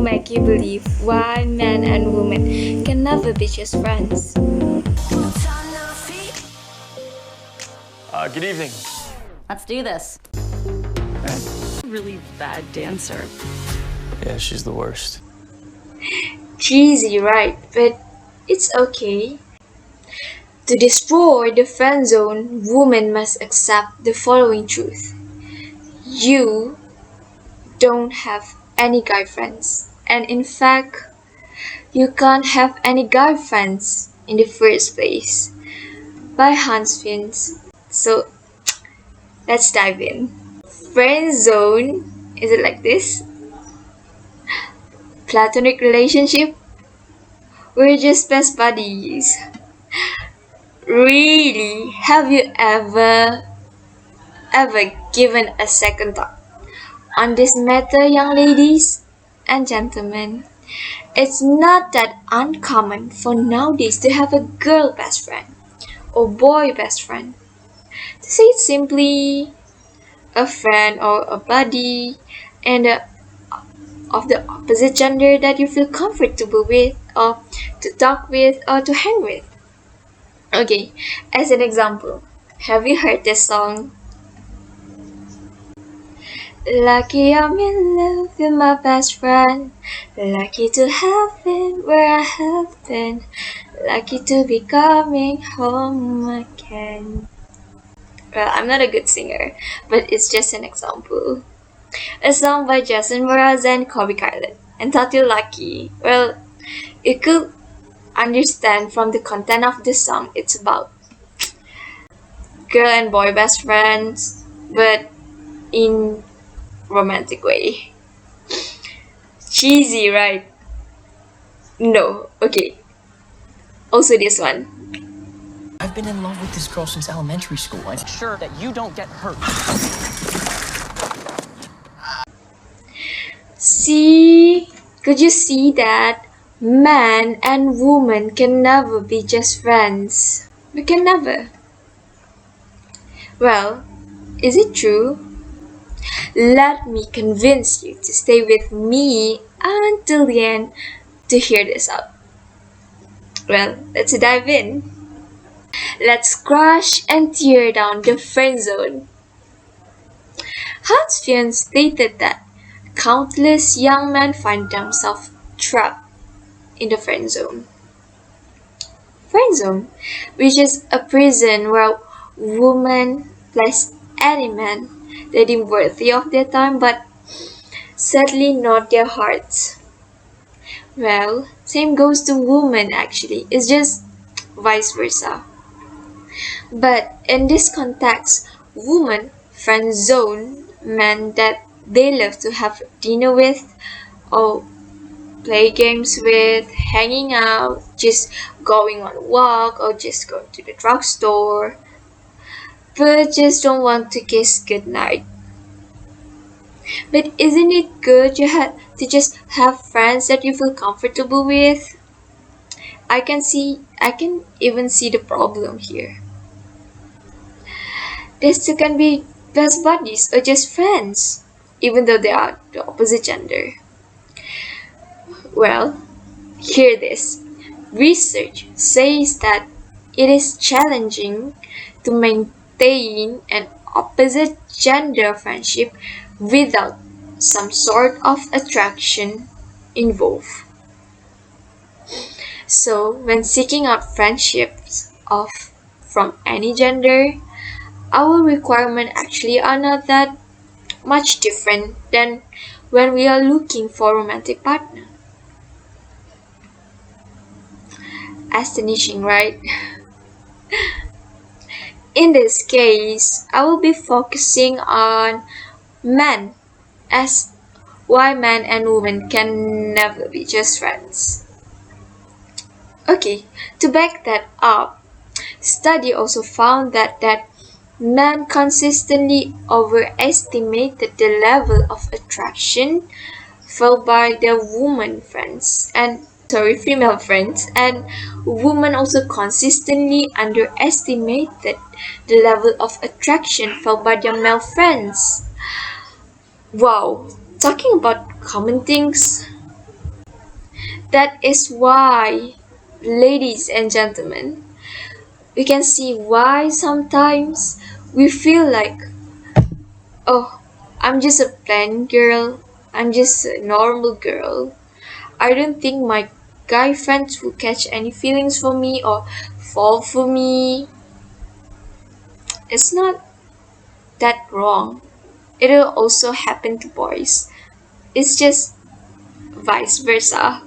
make you believe why men and women can never be just friends. Good evening. Let's do this. Really bad dancer. Yeah, she's the worst. Cheesy, right? But it's okay. To destroy the friend zone, women must accept the following truth. You don't have any guy friends. And in fact, you can't have any guy friends in the first place. By Hans Fins. So let's dive in. Friend zone, is it like this? Platonic relationship? We're just best buddies. Really? Have you ever given a second thought on this matter, young ladies and gentlemen? It's not that uncommon for nowadays to have a girl best friend or boy best friend. To say it simply, a friend or a buddy and of the opposite gender that you feel comfortable with or to talk with or to hang with. Okay, as an example, have you heard this song? Lucky I'm in love with my best friend. Lucky to have been where I have been. Lucky to be coming home again. Well, I'm not a good singer, but it's just an example. A song by Jason Mraz and Kobe Kylan, entitled Lucky. Well, you could understand from the content of the song it's about girl and boy best friends, but in romantic way. Cheesy, right? No, okay. Also this one. I've been in love with this girl since elementary school. I'm sure that you don't get hurt. See? Could you see that? Man and woman can never be just friends. We can never. Well, is it true? Let me convince you to stay with me until the end to hear this out. Well, let's dive in. Let's crush and tear down the friend zone. Hans Fion stated that countless young men find themselves trapped in the friend zone. Friend zone, which is a prison where women place any man they deem worthy of their time, but sadly not their hearts. Well, same goes to women actually. It's just vice versa. But in this context, women friend zone men that they love to have dinner with or play games with, hanging out, just going on a walk or just going to the drugstore, but just don't want to kiss goodnight. But isn't it good to just have friends that you feel comfortable with? I can even see the problem here. These two can be best buddies or just friends, even though they are the opposite gender. Well, hear this. Research says that it is challenging to maintain an opposite gender friendship without some sort of attraction involved. So, when seeking out friendships from any gender, our requirements actually are not that much different than when we are looking for a romantic partner. Astonishing, right? In this case, I will be focusing on men as why men and women can never be just friends. Okay, to back that up, study also found that men consistently overestimated the level of attraction felt by their female friends, and women also consistently underestimated the level of attraction felt by their male friends. Wow, talking about common things, That is why, ladies and gentlemen, we can see why sometimes we feel like, oh, I'm just a plain girl, I'm just a normal girl. I don't think my guy friends will catch any feelings for me or fall for me. It's not that wrong. It'll also happen to boys. It's just vice versa.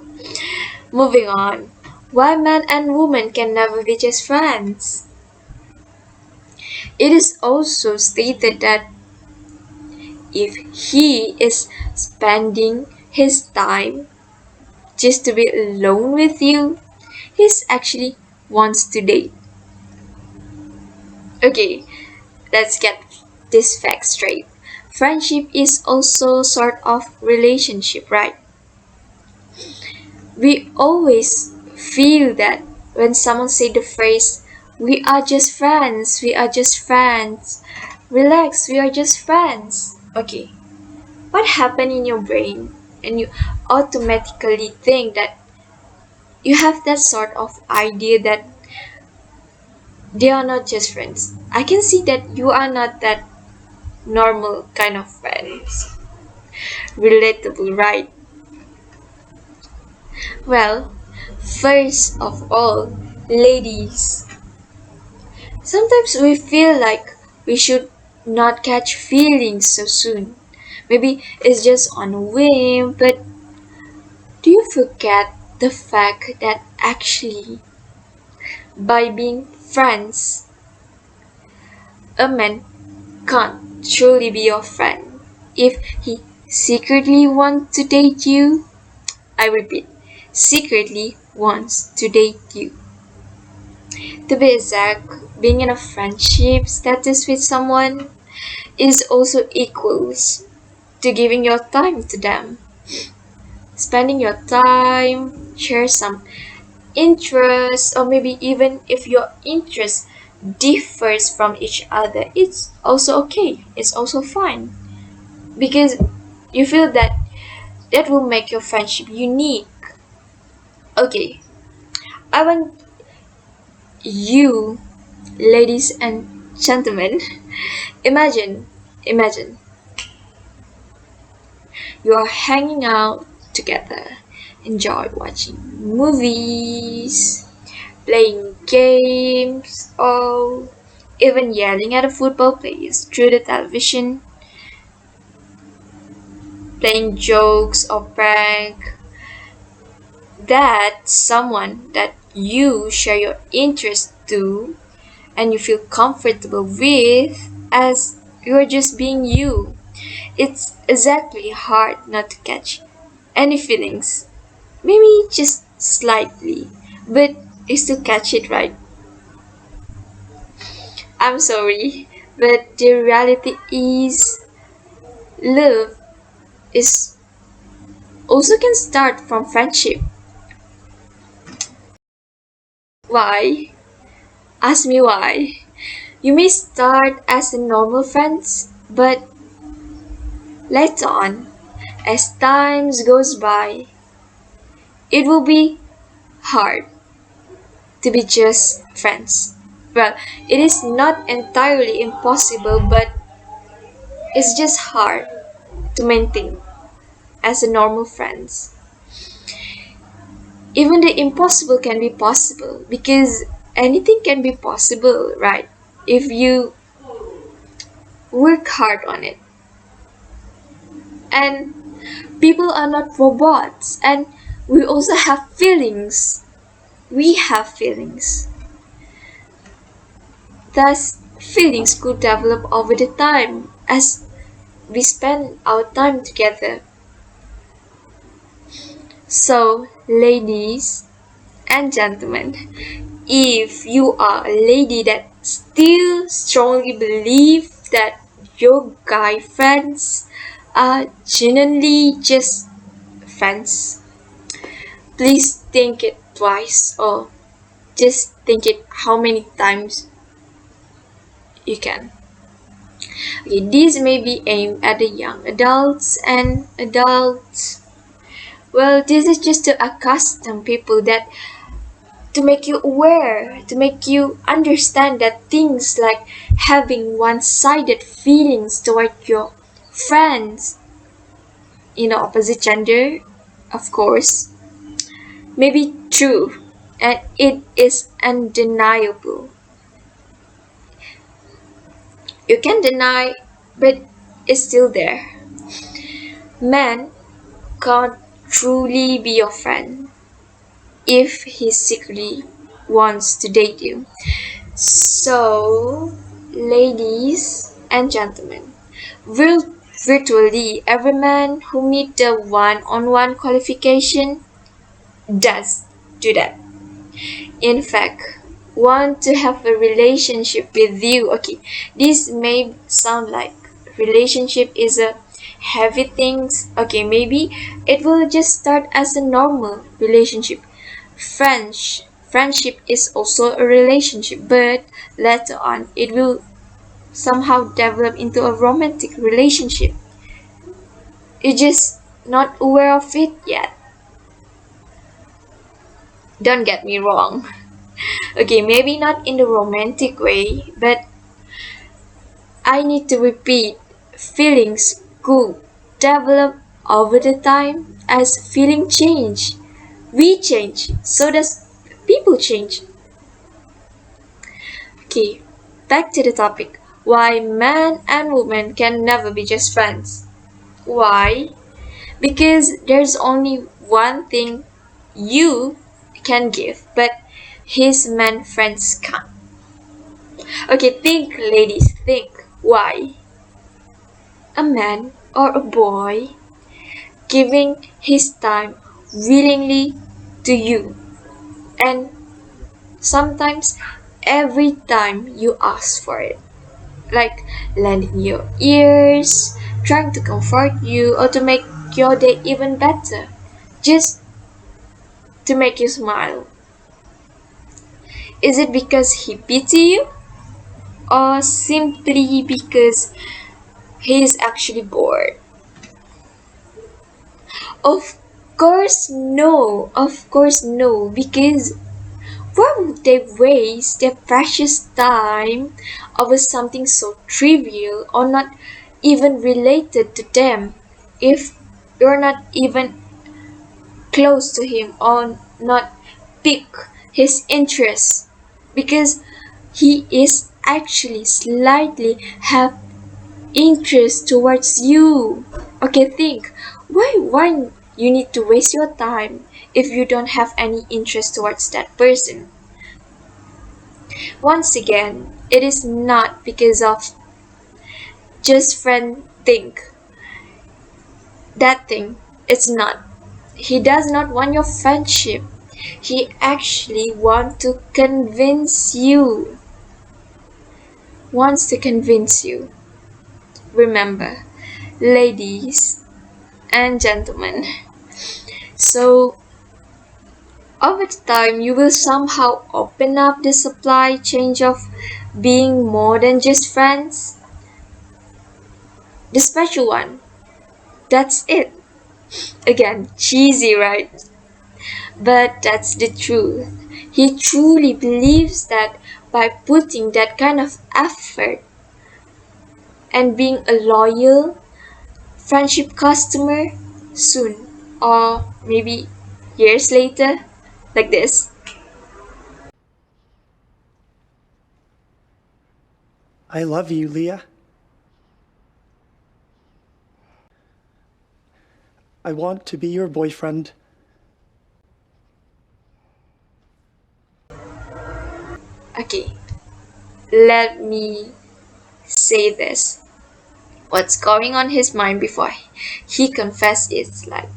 Moving on. Why men and women can never be just friends? It is also stated that if he is spending his time just to be alone with you, he's actually wants to date. Okay, let's get this fact straight. Friendship is also sort of relationship, right? We always feel that when someone say the phrase, we are just friends, we are just friends. Relax, we are just friends. Okay, what happened in your brain and you automatically think that you have that sort of idea that they are not just friends? I can see that you are not that normal kind of friends. Relatable, right? Well, first of all, ladies, sometimes we feel like we should not catch feelings so soon. Maybe it's just on a whim, but do you forget the fact that actually, by being friends, a man can't truly be your friend if he secretly wants to date you? I repeat, secretly wants to date you. To be exact, being in a friendship status with someone is also equals to giving your time to them. Spending your time, share some interests, or maybe even if your interest differs from each other, it's also okay. It's also fine. Because you feel that that will make your friendship unique. Okay, I want you, ladies and gentlemen, imagine, imagine you are hanging out together, enjoy watching movies, playing games, or even yelling at a football players through the television, playing jokes or prank. That someone that you share your interest to and you feel comfortable with as you're just being you. It's exactly hard not to catch any feelings. Maybe just slightly, but you still catch it, right? I'm sorry, but the reality is love is also can start from friendship. Why? Ask me why. You may start as a normal friends, but later on, as times goes by, it will be hard to be just friends. Well, it is not entirely impossible, but it's just hard to maintain as a normal friends. Even the impossible can be possible because anything can be possible, right? If you work hard on it. And people are not robots, and we also have feelings. We have feelings. Thus, feelings could develop over the time as we spend our time together. So, ladies and gentlemen, if you are a lady that still strongly believe that your guy friends are genuinely just friends, please think it twice or just think it how many times you can. Okay, these may be aimed at the young adults and adults. Well, this is just to accustom people that to make you aware, to make you understand that things like having one-sided feelings toward your friends, opposite gender, of course, may be true, and it is undeniable. You can deny, but it's still there. Man can't truly be your friend if he secretly wants to date you. So, ladies and gentlemen, virtually every man who meet the one-on-one qualification does do that. In fact, want to have a relationship with you. Okay, this may sound like relationship is a heavy things. Okay, maybe it will just start as a normal relationship. Friendship is also a relationship, but later on it will somehow develop into a romantic relationship. You're just not aware of it yet. Don't get me wrong. Okay, maybe not in the romantic way, but I need to repeat, feelings could develop over the time as feeling change. We change, so does people change. Okay, back to the topic. Why man and woman can never be just friends. Why? Because there's only one thing you can give, but his man friends can't. Okay, think, ladies, think. Why? A man or a boy giving his time willingly to you, and sometimes every time you ask for it, like lending your ears, trying to comfort you, or to make your day even better, just to make you smile. Is it because he pity you, or simply because he is actually bored? Of course no, of course no, because why would they waste their precious time over something so trivial or not even related to them if you're not even close to him or not pique his interest? Because he is actually slightly have interest towards you. Okay, think. Why you need to waste your time if you don't have any interest towards that person? Once again, it is not because of just friend think. That thing. It's not. He does not want your friendship. He actually want to convince you. Wants to convince you. Remember, ladies and gentlemen. So, over time, you will somehow open up the supply chain of being more than just friends. The special one. That's it. Again, cheesy, right? But that's the truth. He truly believes that by putting that kind of effort and being a loyal friendship customer soon, or maybe years later, like this. I love you, Leah. I want to be your boyfriend. Okay, let me say this. What's going on his mind before he confess is like,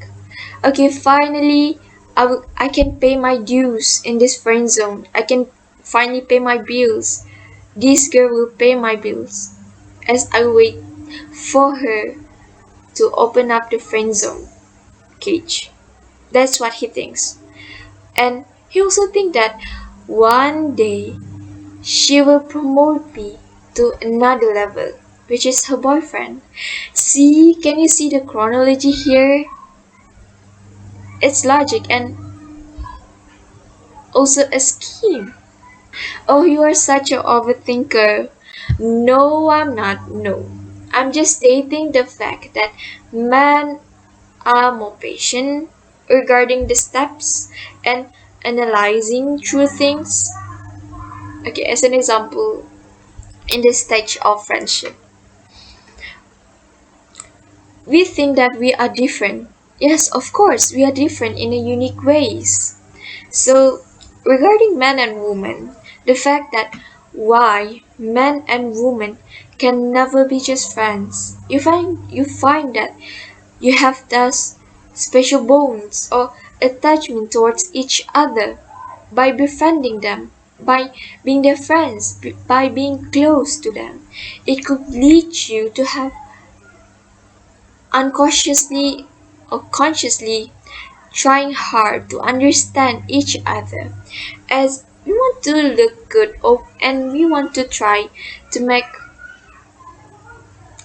okay, finally I can pay my dues in this friend zone. I can finally pay my bills. This girl will pay my bills as I wait for her to open up the friend zone cage. That's what he thinks. And he also thinks that one day she will promote me to another level, which is her boyfriend. See, can you see the chronology here? It's logic and also a scheme. Oh, you are such an overthinker. No, I'm not. No. I'm just stating the fact that men are more patient regarding the steps and analyzing through things. Okay, as an example, in the stage of friendship, we think that we are different. Yes, of course, we are different in a unique ways. So, regarding men and women, the fact that why men and women can never be just friends. You find that you have thus special bonds or attachment towards each other by befriending them, by being their friends, by being close to them. It could lead you to have unconsciously or consciously trying hard to understand each other as we want to look good and we want to try to make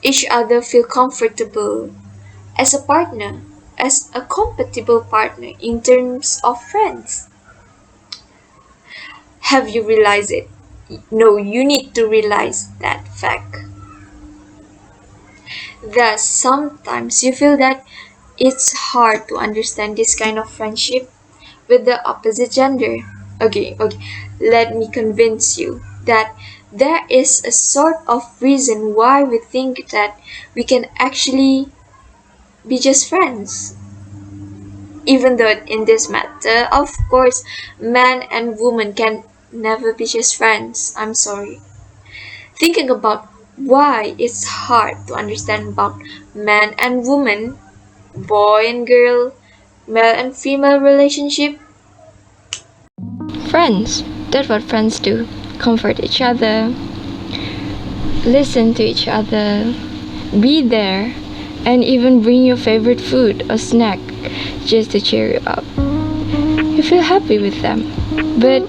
each other feel comfortable as a partner, as a compatible partner in terms of friends. Have you realized it? No, you need to realize that fact. Thus, sometimes you feel that it's hard to understand this kind of friendship with the opposite gender. Okay, let me convince you that there is a sort of reason why we think that we can actually be just friends. Even though in this matter, of course, man and woman can never be just friends. I'm sorry. Thinking about why it's hard to understand about man and woman, boy and girl, male and female relationship. Friends. That's what friends do. Comfort each other, listen to each other, be there, and even bring your favorite food or snack just to cheer you up. You feel happy with them, but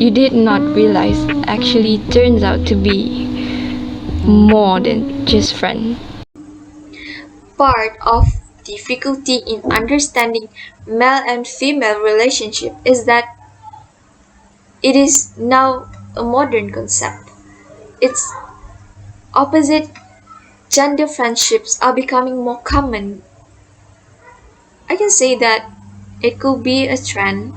you did not realize actually turns out to be more than just friend. Part of difficulty in understanding male and female relationship is that it is now a modern concept. Its opposite gender friendships are becoming more common. I can say that it could be a trend.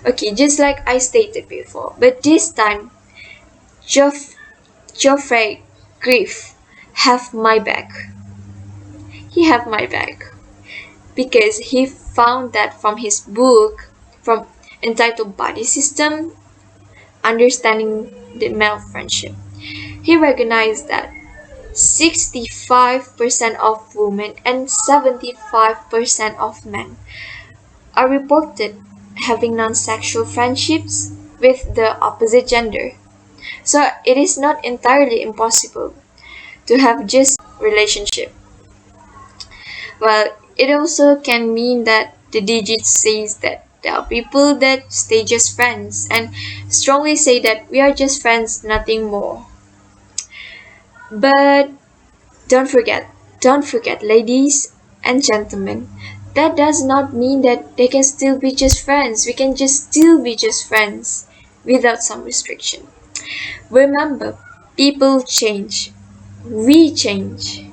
Okay, just like I stated before, but this time Geoffrey Griff have my back. He have my back because he found that from his book from entitled Body System Understanding the Male Friendship. He recognized that 65% of women and 75% of men are reported having non-sexual friendships with the opposite gender. So it is not entirely impossible to have just relationship. Well, it also can mean that the digit says that there are people that stay just friends and strongly say that we are just friends, nothing more. But don't forget, ladies and gentlemen, that does not mean that they can still be just friends. We can just still be just friends without some restriction. Remember, people change. We change.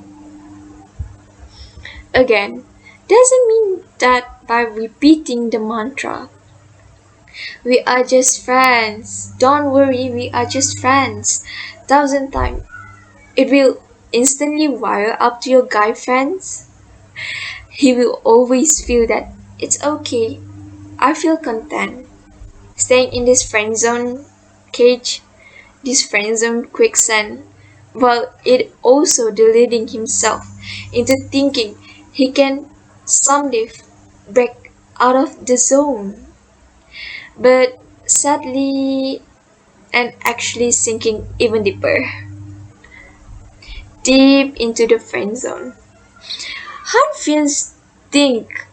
Again, doesn't mean that by repeating the mantra, we are just friends. Don't worry, we are just friends. Thousand times. It will instantly wire up to your guy friends. He will always feel that it's okay. I feel content staying in this friend zone cage, this friend zone quicksand, while it also deluding himself into thinking he can someday break out of the zone. But sadly, and actually sinking even deeper, deep into the friend zone. Hanfians think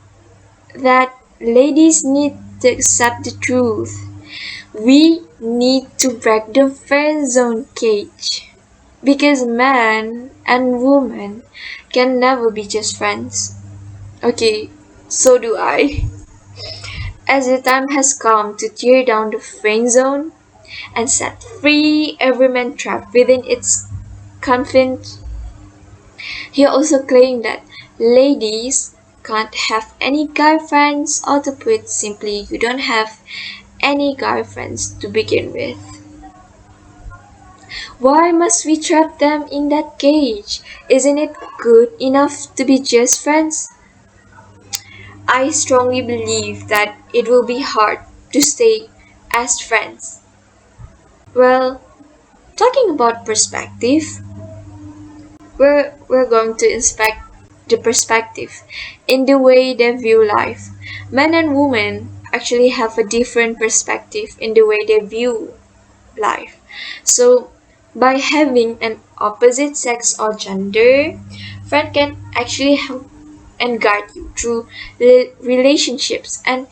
that ladies need to accept the truth. We need to break the friend zone cage because man and woman can never be just friends. Okay, So do I. As the time has come to tear down the friend zone and set free every man trapped within its confines, he also claimed that ladies can't have any guy friends, or to put it simply, you don't have any guy friends to begin with. Why must we trap them in that cage? Isn't it good enough to be just friends? I strongly believe that it will be hard to stay as friends. Well, talking about perspective, we're going to inspect the perspective in the way they view life. Men and women actually have a different perspective in the way they view life. So, by having an opposite sex or gender, friend can actually help and guide you through relationships, and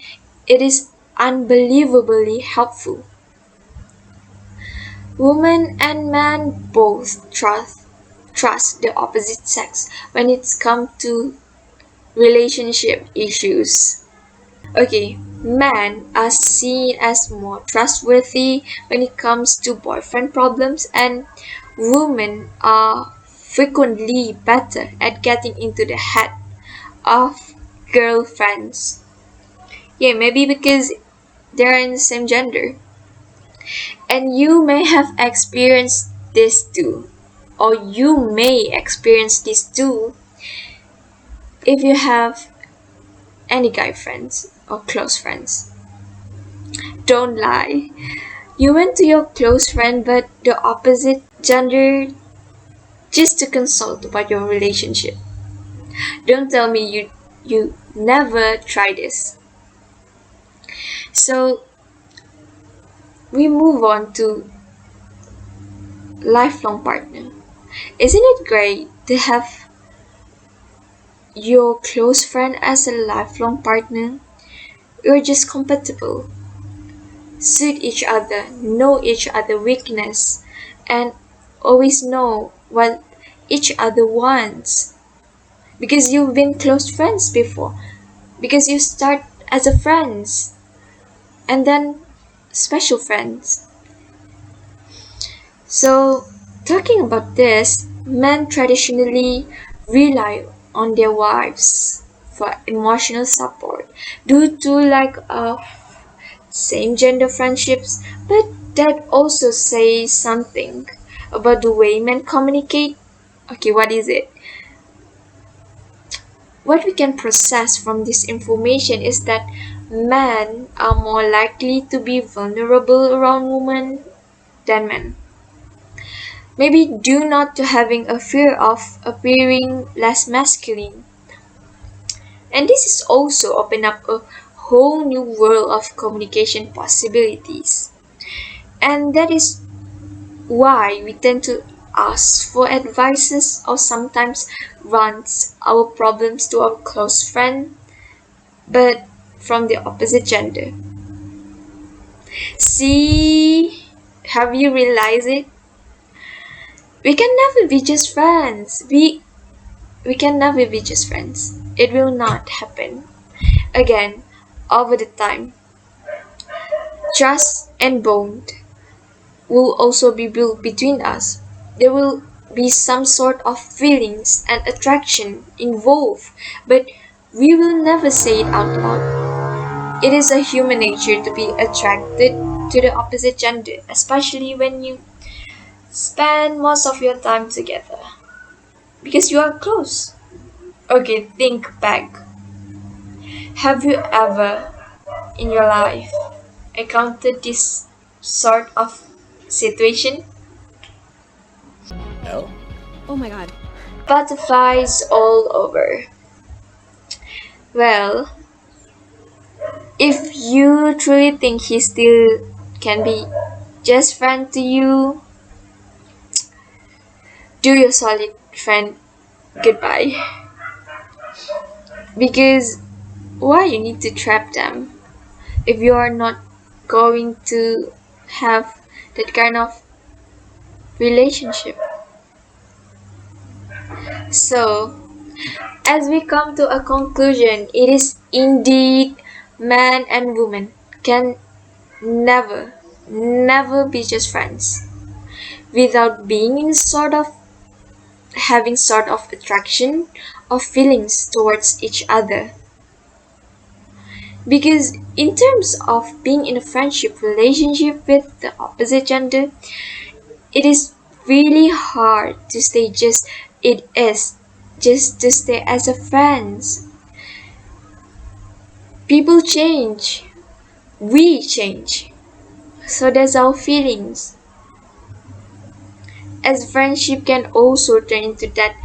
it is unbelievably helpful. Women and men both trust the opposite sex when it's come to relationship issues. Okay, men are seen as more trustworthy when it comes to boyfriend problems, and women are frequently better at getting into the head of girlfriends. Yeah, maybe because they're in the same gender. And you may have experienced this too, or you may experience this too if you have any guy friends or close friends. Don't lie. You went to your close friend but the opposite gender just to consult about your relationship. Don't tell me you never try this. So we move on to lifelong partner. Isn't it great to have your close friend as a lifelong partner? You're just compatible, suit each other, know each other weakness, and always know what each other wants. Because you've been close friends before. Because you start as a friends and then special friends. So, talking about this, men traditionally rely on their wives for emotional support due to lack of same gender friendships, but that also says something about the way men communicate. Okay, what is it? What we can process from this information is that men are more likely to be vulnerable around women than men. Maybe due not to having a fear of appearing less masculine. And this is also open up a whole new world of communication possibilities. And that is why we tend to ask for advices or sometimes rant our problems to our close friend, but from the opposite gender. See, have you realized it? We can never be just friends. We can never be just friends. It will not happen. Again, over the time, trust and bond will also be built between us. There will be some sort of feelings and attraction involved, but we will never say it out loud. It is a human nature to be attracted to the opposite gender, especially when you spend most of your time together because you are close. Okay, think back. Have you ever in your life encountered this sort of situation? No? Oh my god. Butterflies all over. Well, if you truly think he still can be just friend to you, do your solid friend goodbye. Because why you need to trap them if you are not going to have that kind of relationship? So, as we come to a conclusion, it is Indeed, man and woman can never be just friends without being in sort of having sort of attraction or feelings towards each other. Because in terms of being in a friendship relationship with the opposite gender, it is really hard to stay just to stay as a friends. People change, we change, so does our feelings. As friendship can also turn into that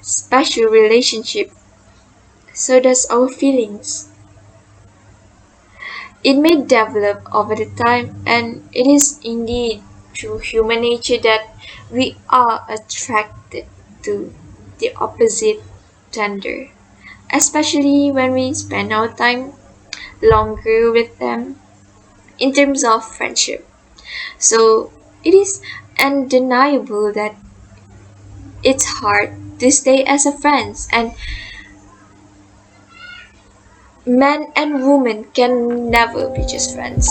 special relationship, so does our feelings. It may develop over the time, and it is indeed through human nature that we are attracted to the opposite gender, especially when we spend our time longer with them in terms of friendship. So it is undeniable that it's hard to stay as a friends, and man and woman can never be just friends.